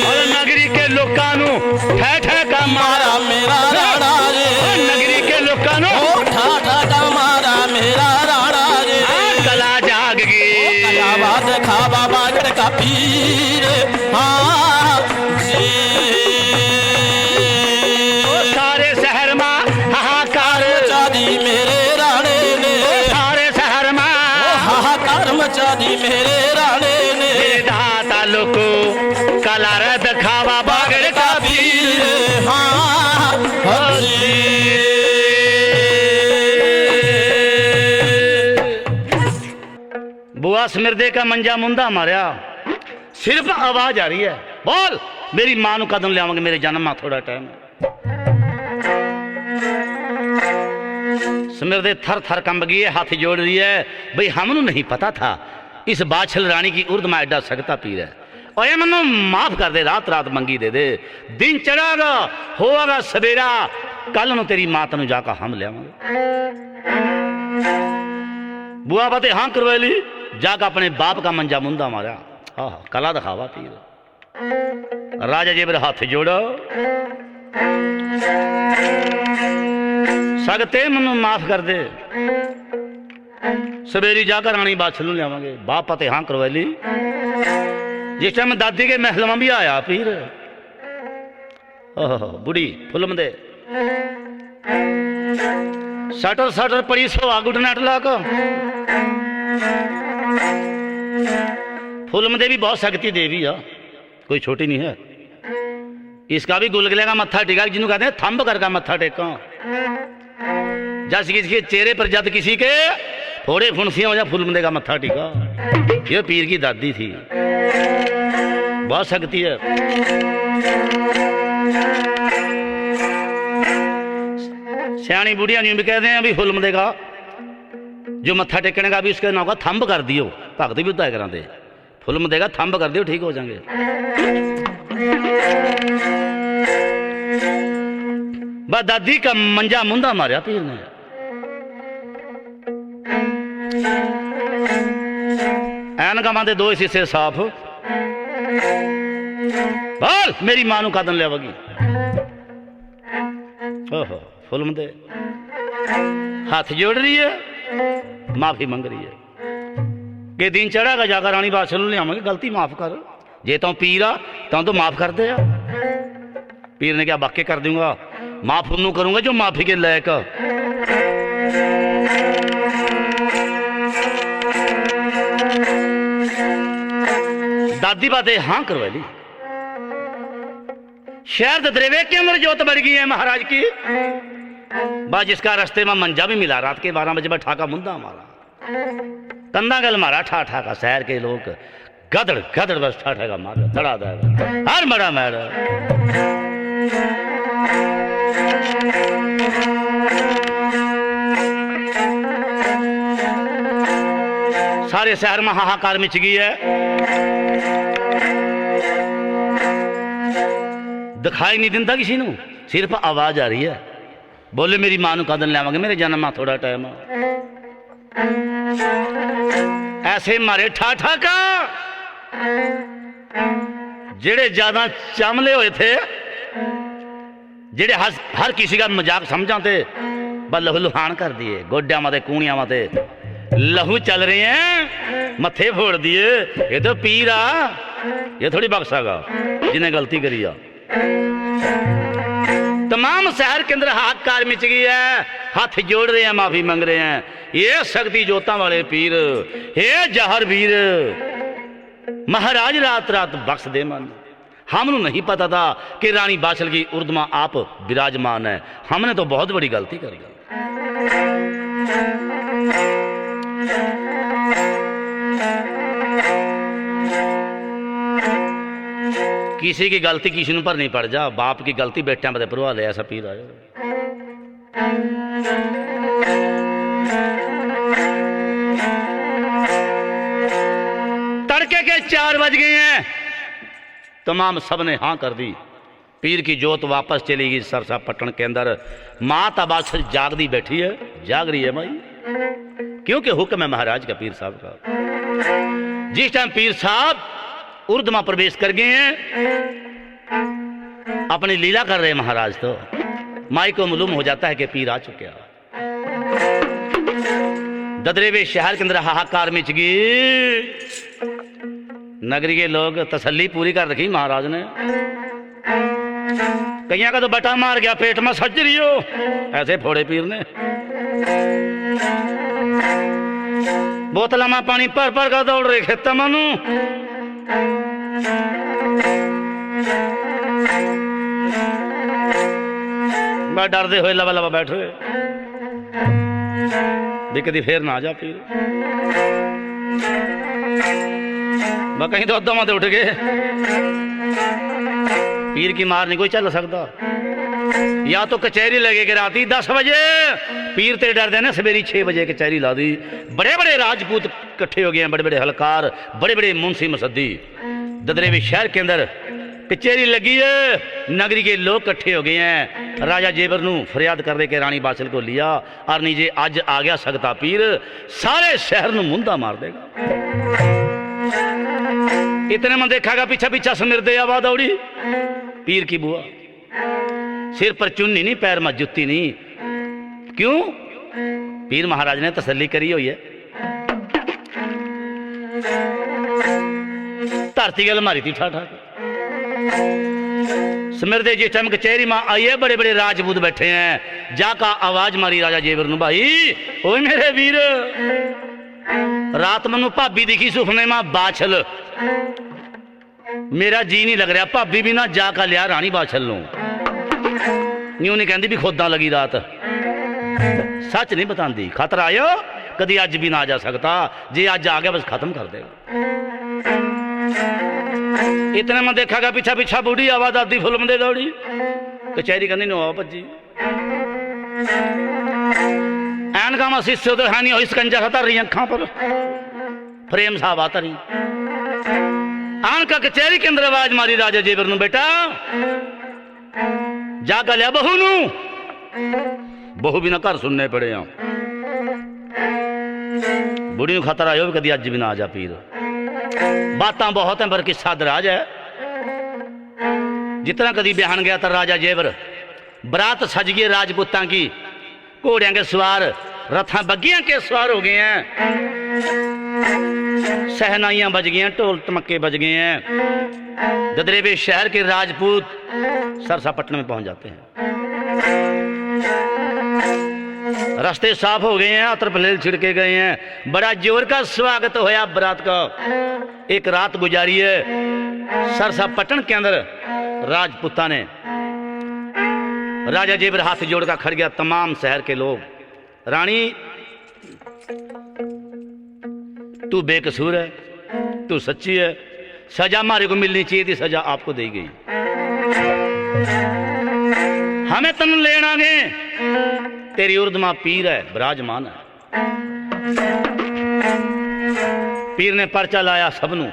और नगरी के लोकां नू ठह ठह का मारा मारा मेरा राणा रे, नगरी के लोकां नू ओ ठाठा का मारा मेरा राणा रे, कला जाग गई आवाज खावा बागड़ का पीर हाँ जी ओ सारे शहर में हाहाकार मचा दी मेरे राणे ने, सारे शहर में हाहाकार मचा दी मेरे राणे ने, दाता लोको कला रे दिखावा बागड़ का पीर हाँ हरी बुआ स्मिरदे का मंजा मुंदा मारिया सिर्फ आवाज आ रही है बोल मेरी मां नू कदम लियावांगे, मेरे जन्म में थोड़ा टाइम है। सिमरदे थर थर कंब गई है, हाथ जोड़ रही है, भाई हमनू नहीं पता था इस बादशाह रानी की उर्द में एडा सकता पीर है, और ये मनु माफ कर दे, रात रात मंगी दे दे, दिन चढ़ागा होगा सवेरा, कल नू तेरी मां तेन जाकर हम लियावांगे। बुआ बाते हाँ करवाली, जाकर अपने बाप का मंजा मुंदा मारा, हाँ कला दिखावा पीर। राजा जी मेरे हाथ जोड़ो, सकते मनु माफ कर दे, सवेरी जाकर रानी बादशाह नू लियावांगे। बाप पते हाँ करवाली, जिस टाइम दादी के महल में भी आया पीर, बुढ़ी फुलम दे सटर सटर पड़ी सवा गुडनाट लाक। फुलम दे भी बहुत शक्ति देवी है, कोई छोटी नहीं है। इसका भी गुलगुले का मत्था टेका, जिन्हों कहते हैं थंब करके मत्था टेका, जैसे किसी के चेहरे पर जद किसी के थोड़े फुंसियां हो जा फुलम दे का मत्था टेका। ये पीर की दादी थी, बहुत शक्ति है। सियाणी बुढ़िया न्यू भी कहते हैं अभी फुलम देगा जो मत्था टेकने का भी उसके नाम का थंब कर दियो, भगत भी उदा कराते, फुलम देगा थंब कर दियो ठीक हो जाएंगे। बस दादी का मंजा मुंदा मारिया पीर ने। ऐनका मांदे दो शीशे साफ, बोल मेरी मां नू कदम लियावगी। ओहो फुलम दे हाथ जोड़ रही है, माफी मंग रही है कि दिन चढ़ागा जाकर रानी बादशाह नू लियावांगे, गलती माफ कर, जे तो पीर आ तो माफ कर दे। पीर ने क्या वाक्य कर दूंगा, माफ उन्नू करूंगा जो माफी के लायक। दादी बातें हाँ करवाली। शहर दरेवे के अंदर जोत बढ़ गई है महाराज की, बा जिसका रास्ते में मंजा भी मिला, रात के 12 बजे में ठाका मुंदा मारा, कंधा गल मारा ठा ठा का, शहर के लोग गदड़ गदड़ बस ठा ठा का मारा, धड़ा धड़ा हर मरा मारा। सारे शहर में हाहाकार मच गई है, दिखाई नहीं दिता किसी नू, सिर्फ आवाज आ रही है, बोले मेरी मां नू कदम लियावांगे, मेरे जन्म में थोड़ा टाइम। ऐसे मारे ठा ठा का, जेड़े ज्यादा चामले हुए थे, जेड़े हर किसी का मजाक समझाते, बस लहू लुहान कर दिए, गोड्या माते कूणिया माते लहू चल रहे हैं, मथे फोड़ दिए। ये तो पीर आ, ये थोड़ी बख्शागा जिन्हें गलती करी आ। तमाम शहर के अंदर हाहाकार मच गई है, हाथ जोड़ रहे हैं, माफी मांग रहे हैं। ये शक्ति जोता वाले पीर, हे जहर वीर, महाराज रात रात बख्श दे मन। हमनू नहीं पता था कि रानी बादशाह की उर्द में आप विराजमान है, हमने तो बहुत बड़ी गलती कर दी। किसी की गलती किसी पर नहीं पड़ जा, बाप की गलती बेटिया पर परवाह ले, ऐसा पीर आयो। तड़के के 4 बज गए हैं, तमाम सब ने हाँ कर दी। पीर की जोत वापस चली गई सरसा पट्टन के अंदर। माँ तबाशर जाग दी बैठी है, जाग रही है भाई, क्योंकि हुक्म है महाराज का, पीर साहब का। जिस टाइम पीर साहब उर्द में प्रवेश कर गए हैं, अपनी लीला कर रहे महाराज, तो माई को मालूम हो जाता है कि पीर आ चुके हैं। ददरेवे शहर के अंदर हाहाकार मच गई, नगरी के लोग तसल्ली पूरी कर रखी महाराज ने। कईया का तो बटा मार गया, पेट में सज रही हो, ऐसे फोड़े पीर ने। बोतल में पानी पर पर का दौड़ रहे खेत मनु। डरते हुए लबा लबा बैठे हुए, दिक्कती फिर ना आ जा पीर। कहीं तो अद्धा माते उठ गए, पीर की मार नहीं कोई चल सकता। या तो कचहरी लगेगी राती 10 बजे, पीर ते डर देने सवेरी 6 बजे कचहरी ला दी। बड़े बड़े राजपूत इकट्ठे हो गए हैं, बड़े बड़े हलकार, बड़े बड़े मुंशी मसद्दी। ददरेवी शहर के अंदर कचहरी लगी है, नगरी के लोग इकट्ठे हो गए हैं। राजा जेबर नू फरियाद कर दे के रानी बाछल को लिया और नीचे अज आ गया सकता पीर, सारे शहर नू मुंदा मार देगा। इतने में देखागा पीछा पीछा समिरदे आवाज दौड़ी। पीर की बुआ, सिर पर चुन्नी नहीं, पैर में जुत्ती नहीं। क्यों? पीर महाराज ने तसल्ली करी हुई है। धरती गल मारी थी ठाठा समिरदे जी चमक चेहरी मां आई है, बड़े बड़े राजपूत बैठे हैं। जाका आवाज मारी राजा जेबर नू, भाई ओ मेरे वीर, रात मनु भाभी दिखी सुपने में बाछल, मेरा जी नहीं लग रहा भाभी भी ना जाका लिया रानी बाछल नू। न्यू नहीं कहती भी खुदा लगी रात, सच नहीं बताती। खतरा आयो कदी अज भी ना आ जा सकता, जे अज आ गया बस खत्म कर देगा। इतने में देखागा पीछा पीछा बूढ़ी आवाज आती फिल्म दे दौड़ी। कचहरी कहनी नो आओ भज्जी, एनका में शिष्य तो है नहीं, हो स्कंजा हतर रही अखा पर, फ्रेम साहब आता रही। आनका कचहरी के अंदर आवाज मारी राजा जेबर नू, बेटा जाकर लिया बहू नू। बहू भी ना घर सुनने पड़े हैं। बुढ़ी नू खतरा आयो कदी अज भी ना आ जा पीर। बातां बहुत हैं पर किस्सा दराज है। जितना कदी बयान गया था राजा जेबर, बरात सज गई राजपूतां की, घोड़ियां के सवार, रथा बग्गियां के सवार हो गए हैं, सहनाइयां बज गई हैं, ढोल टमक्के बज गए हैं। ददरेवे शहर के राजपूत सरसापट्टन में पहुंच जाते हैं। रास्ते साफ हो गए हैं, अतर पलेल छिड़के गए हैं। बड़ा जोर का स्वागत होया बरात का। एक रात गुजारी है सरसापट्टन के अंदर। राजपूता ने राजा जेबर हाथ जोड़कर खड़ गया। तमाम शहर के लोग, रानी तू बेकसूर है, तू सच्ची है, सजा हमारे को मिलनी चाहिए थी, सजा आपको दी गई। हमें तन लेना गए, तेरी उर्दमा पीर है, विराजमान है। पीर ने पर्चा लाया सबनू।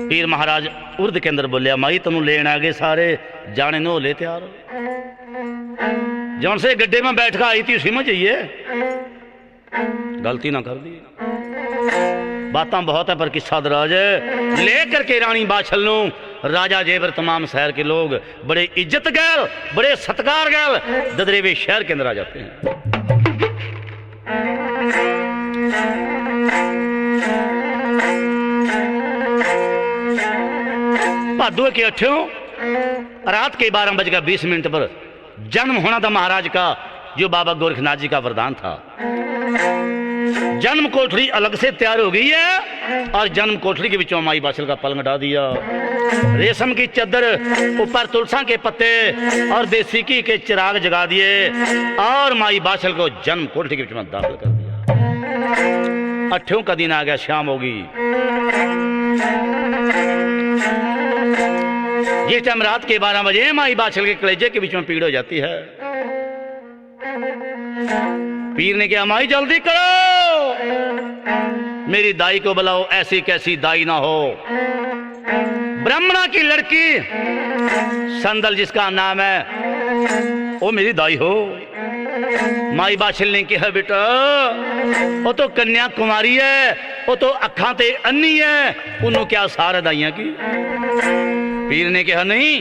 पीर महाराज उर्द के अंदर बोलिया, माई तनु लेन आ गए सारे, जाने नो ले तैयार हो। जौन से गड्ढे में बैठ कर आई थी उसी में जाइए, गलती ना कर दी। बातें बहुत है पर किस्सा दराज है। लेकर के रानी बाछल नू राजा जेबर तमाम शहर के लोग बड़े इज्जत गैल, बड़े सत्कार गैल ददरेवे शहर के अंदर आ जाते हैं। भादुए के 8 रात के 12:20 पर जन्म होना था महाराज का, जो बाबा गोरखनाथ जी का वरदान था। जन्म कोठरी अलग से तैयार हो गई है और जन्म कोठरी के बीचों माई बाछल का पलंग डाल दिया। रेशम की चद्दर, ऊपर तुलसा के पत्ते और देसी घी के चिराग जगा दिए और माई बाछल को जन्म कोठरी के बीच में दाखिल कर दिया। 8 का दिन आ गया, शाम होगी। जिस टाइम रात के 12 बजे माई बाछल के कलेजे के बीच में पीड़ हो जाती है। पीर ने कहा, माई जल्दी करो, मेरी दाई को बुलाओ, ऐसी कैसी दाई ना हो। ब्राह्मणा की लड़की संदल जिसका नाम है, वो मेरी दाई हो। माई बाछल ने कहा, बेटा वो तो कन्या कुमारी है, वो तो अखा ते अन्नी है, उन्होंने क्या सारा दाइया की। पीर ने कहा, नहीं,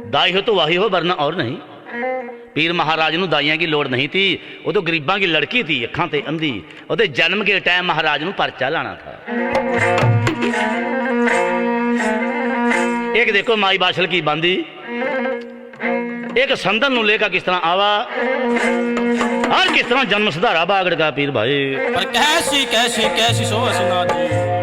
दाई हो तो वाही हो, वरना और नहीं। पीर महाराज नू दाइयां की लोड़ नहीं थी, वो तो गरीबां की लड़की थी, अखां ते अंधी। वो तो जन्म के टाइम महाराज नू पर्चा लाना था। एक देखो माई बाछल की बांदी, एक संदन नू लेकर किस तरह आवा और किस तरह जन्म सुधारा बागड़ का पीर भाई। पर कैसी कैसी कैसी सोच सुना दी।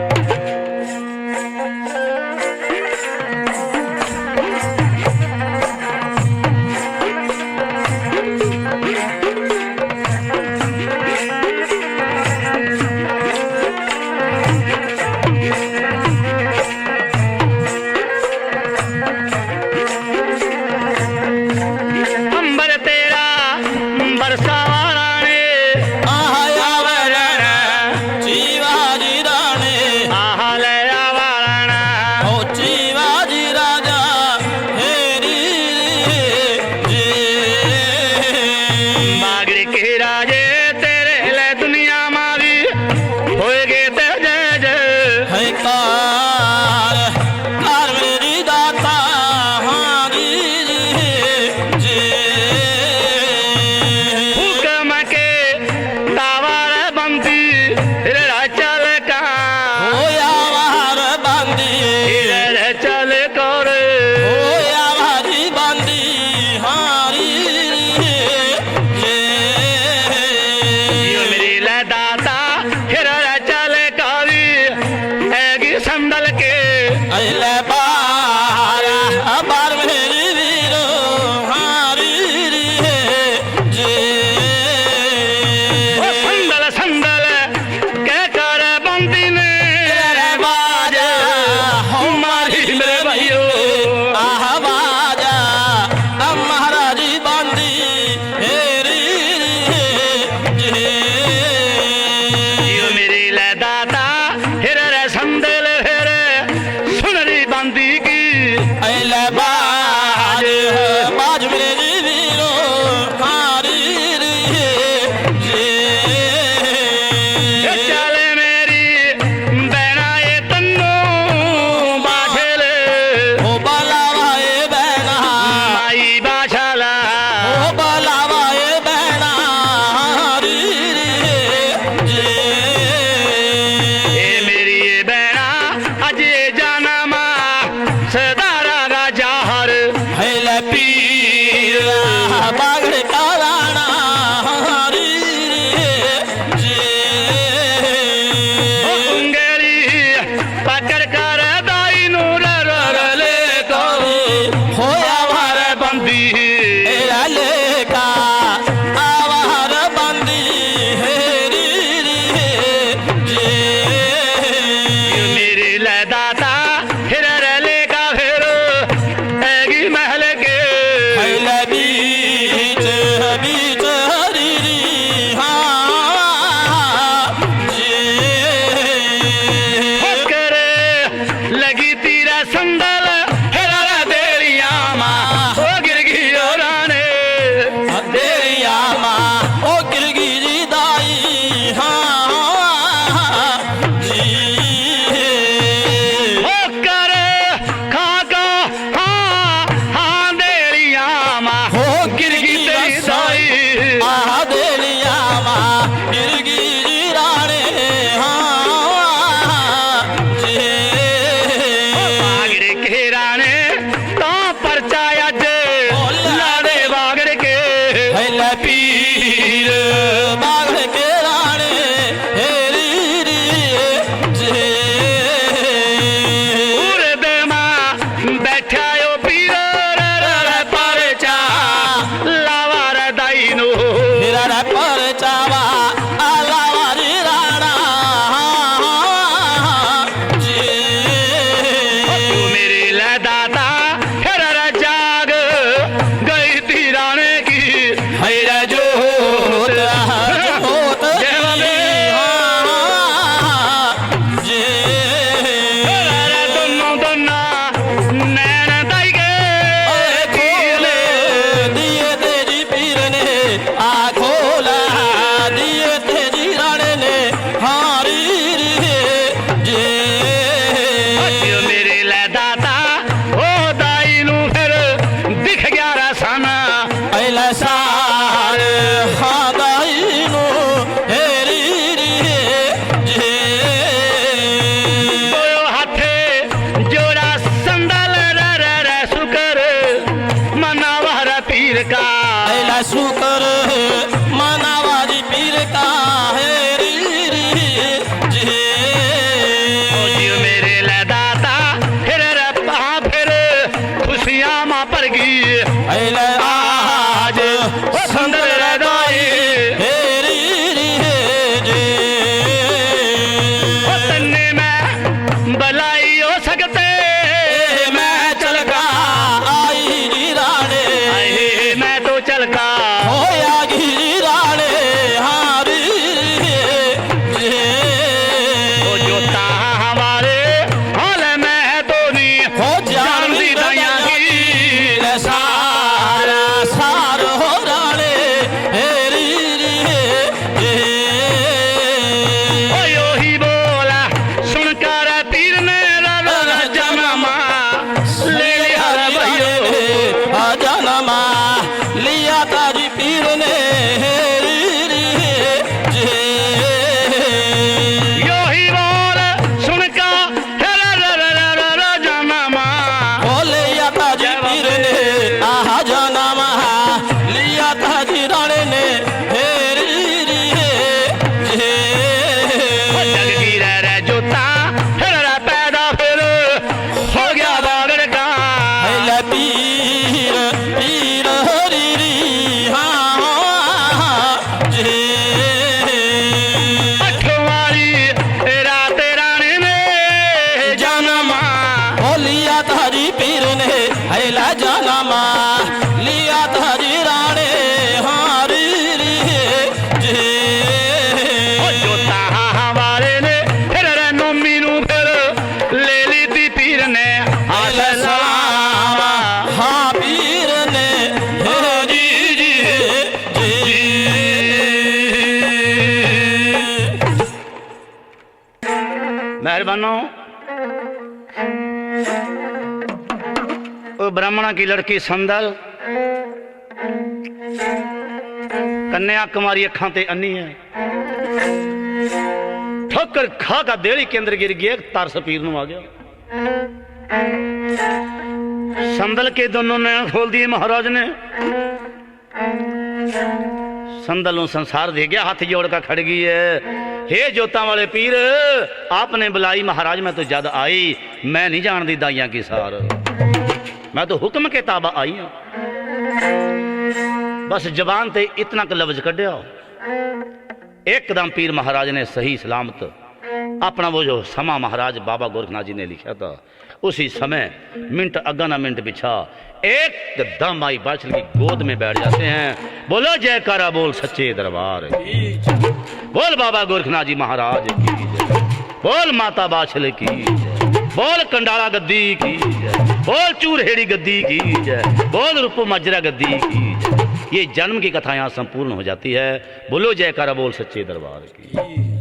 दे लिया माँ गिरगिरी राणे हाँ जे बागड़ के राणे तो परचा अज लाड़े बागड़ के हैला पीर बागड़ के राणे हेरी री जे उर्द मां बैठा यो पीर परचा लावा रे दाई नो मेरा रे परचावा आलावारी राणा जे तू मेरी लदाता फिर जाग गई थी राणे की हैरा जोत जोत जे दोनों दोना नैन दाई अरे खोले दिए तेरी पीर ने आ खोला दिए तेरी राणे ने हारी रे जे मेरे लदाता ओ दाई नू फिर दिख गया रसाना ऐला सार हादाई नो हेरी रे जे दोयो हाथे जोड़ा संदल रे सुकर मनावर पीर का ऐला शुकर मनावारी पीर का हेरी रे जे जियो मेरे लदाता फिर फिर खुशियां मां पर गई ऐला आज सुंदर रदाई हेरी रे जे तन्ने में बलाई हो सकते मैं चल गा आई जी राणे आए मैं तो चल का होया गिरी राणे हारी जे ओ जोता हमारे हाल में तो नहीं हो जान दी दाइयां की सारा सार हो राणे हेरी जे ओ यो ही बोला सुनकर पीर ने जनमा ले लिया रे भैयो जनमा लिया ताजी पीर ने हेरी जे यो ही बोला सुनकर जनमा ओ लिया ताजी पीर ने आहा जनमा लिया ताजी राणे ने हेरी जे जगगी रे जोता फिर पैदा फिर हो गया बागड़ का हैला पीर पीर हरी री हाँ जे अठवारी रात राणे ने जनमा ओ लिया तारी पीर ने हैला जनमा लिया तारी राणे हारी रे जे ओ जोता हमारे ने फिर रे नोमी नू फिर ले ली थी पीर ने हाथ सलामा हाँ पीर ने हेरी जे मेहरबानो ओ ब्राह्मणा की लड़की संदल कन्या कुमारी अखां ते अन्नी है ठोकर खा का देड़ी के अंदर गिर गया तरस पीर नू आ गया संदल के दोनों नैन खोल दिए महाराज ने संदल नू संसार दे गया हाथ जोड़ का खड़ गई है हे जोता वाले पीर आपने बुलाई महाराज मैं तो जद आई मैं नहीं जानती दाइयां की सार मैं तो हुक्म के ताबा आई हूं बस जबान ते इतना क लफ्ज कढ़िया एकदम पीर महाराज ने सही सलामत अपना वो जो समा महाराज बाबा गोरखनाथ जी ने लिखा था उसी समय मिनट अग्गा ना मिनट पिछा एकदम आई बादशाह की गोद में बैठ जाते हैं। बोलो जयकारा बोल सच्चे दरबार की जय। बोल बाबा गोरखनाथ जी महाराज की जय। बोल माता बादशाह की जय। बोल कंडाला गद्दी की जय। बोल चूरहेड़ी गद्दी की जय। बोल रूपो मजरा गद्दी की जय। ये जन्म की कथा यहाँ संपूर्ण हो जाती है। बोलो जयकारा बोल सच्चे दरबार की।